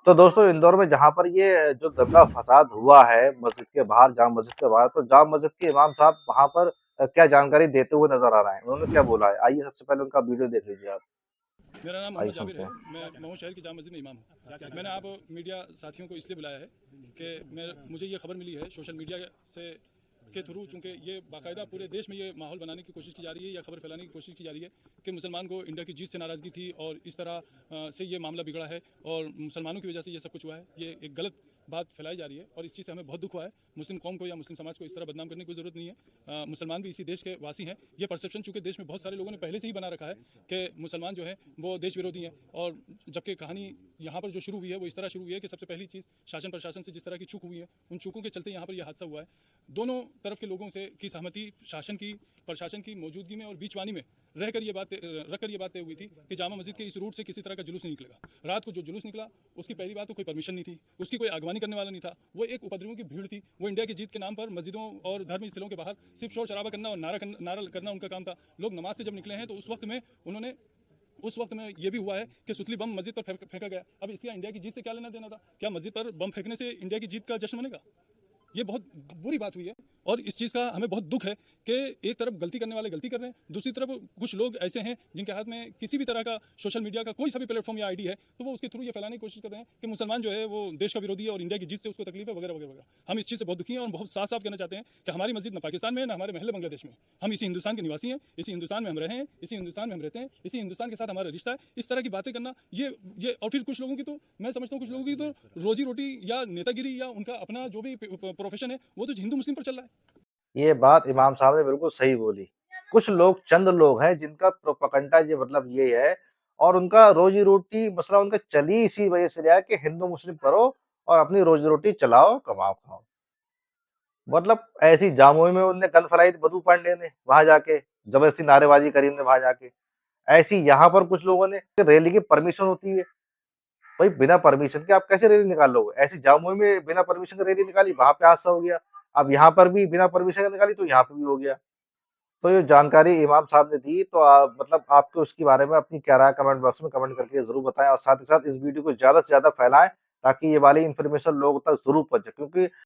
तो दोस्तों इंदौर में जहाँ पर ये जो दंगा फ़साद हुआ है मस्जिद के बाहर, जामा मस्जिद के बाहर, तो जामा मस्जिद के इमाम साहब वहाँ पर क्या जानकारी देते हुए नज़र आ रहे हैं? उन्होंने क्या बोला है? आइए सबसे पहले उनका वीडियो देख लीजिए आप। मेरा नाम आइए मोहम्मद जाबिर सुनते है। हैं। मैं मऊ शहर की जामा मस्जिद में इमाम हूँ। मैंने आप मीडिया साथियों को इसलिए बुलाया है कि मुझे ये खबर मिली है सोशल मीडिया से के थ्रू, चूँकि ये बाकायदा पूरे देश में ये माहौल बनाने की कोशिश की जा रही है या खबर फैलाने की कोशिश की जा रही है कि मुसलमान को इंडिया की जीत से नाराज़गी थी और इस तरह से ये मामला बिगड़ा है और मुसलमानों की वजह से ये सब कुछ हुआ है। ये एक गलत बात फैलाई जा रही है और इस चीज़ से हमें बहुत दुख हुआ है। मुस्लिम कौम को या मुस्लिम समाज को इस तरह बदनाम करने की कोई ज़रूरत नहीं है। मुसलमान भी इसी देश के वासी हैं। ये परसेप्शन चूँकि देश में बहुत सारे लोगों ने पहले से ही बना रखा है कि मुसलमान जो है वो देश विरोधी हैं, और जबकि कहानी यहाँ पर जो शुरू हुई है वो इस तरह शुरू हुई है कि सबसे पहली चीज़ शासन प्रशासन से जिस तरह की चूक हुई है, उन चूकों के चलते यहाँ पर यह हादसा हुआ है। दोनों तरफ के लोगों से की सहमति, शासन की, प्रशासन की मौजूदगी में और बीचवानी में रहकर ये बात रखकर ये बात तय हुई थी कि जामा मस्जिद के इस रूट से किसी तरह का जुलूस नहीं निकलेगा। रात को जो जुलूस निकला उसकी पहली बात तो कोई परमिशन नहीं थी, उसकी कोई अगवानी करने वाला नहीं था। वो एक उपद्रवियों की भीड़ थी। वो इंडिया की जीत के नाम पर मस्जिदों और धर्म स्थलों के बाहर सिर्फ शोर शराबा करना और नारा करना उनका काम था। लोग नमाज से जब निकले हैं तो उस वक्त में ये भी हुआ है कि सुतली बम मस्जिद पर फेंका गया। अब इसका इंडिया की जीत से क्या लेना देना था? क्या मस्जिद पर बम फेंकने से इंडिया की जीत का जश्न मनेगा? ये बहुत बुरी बात हुई है और इस चीज़ का हमें बहुत दुख है कि एक तरफ गलती करने वाले गलती कर रहे हैं, दूसरी तरफ कुछ लोग ऐसे हैं जिनके हाथ में किसी भी तरह का सोशल मीडिया का कोई सा भी प्लेटफॉर्म या आईडी है, तो वो उसके थ्रू ये फैलाने की कोशिश कर रहे हैं कि मुसलमान जो है वो देश का विरोधी है और इंडिया की जीत से उसको तकलीफ है वगैरह वगैरह वगैरह। हम इस चीज़ से बहुत दुखी हैं और बहुत साफ साफ कहना चाहते हैं कि हमारी मस्जिद न पाकिस्तान में है, न हमारे महल बांग्लादेश में। हम इसी हिंदुस्तान के निवासी हैं, इसी हिंदुस्तान में हम रहे हैं, इसी हिंदुस्तान में हम रहते हैं, इसी हिंदुस्तान के साथ हमारा रिश्ता है। इस तरह की बातें करना ये और फिर कुछ लोगों की, तो मैं समझता हूँ कुछ लोगों की तो रोजी रोटी या नेतागिरी या उनका अपना जो भी प्रोफेशन है वो तो हिंदू मुस्लिम पर चल रहा है। ये बात इमाम साहब ने बिल्कुल सही बोली। कुछ लोग, चंद लोग हैं जिनका प्रोपेगेंडा ये मतलब ये है और उनका रोज़ी-रोटी मसला उनका चल ही इसी वजह से रहा है कि हिंदू-मुस्लिम करो और अपनी रोज़ी-रोटी चलाओ, कमाओ, खाओ। मतलब ऐसी जामुई में उनने गन फैलाई थी मधु पांडे ने, वहाँ जाके, ज़बरदस्ती नारेबाज़ी करी उन्होंने वहाँ जाके। ऐसी यहाँ पर कुछ लोगों ने, रैली की परमिशन होती है, भाई बिना परमिशन के आप कैसे रैली निकालोगे? ऐसी जामुई में बिना परमिशन के रैली निकाली, वहाँ पे हादसा हो गया। अब यहाँ पर भी बिना परमिशन के निकाली तो यहाँ पे भी हो गया। तो ये जानकारी इमाम साहब ने दी, तो मतलब आपको उसके बारे में अपनी क्या राय कमेंट बॉक्स में कमेंट करके ज़रूर बताएँ और साथ ही साथ इस वीडियो को ज़्यादा से ज़्यादा फैलाएँ ताकि ये वाली इन्फॉर्मेशन लोगों तक ज़रूर पहुँचे, क्योंकि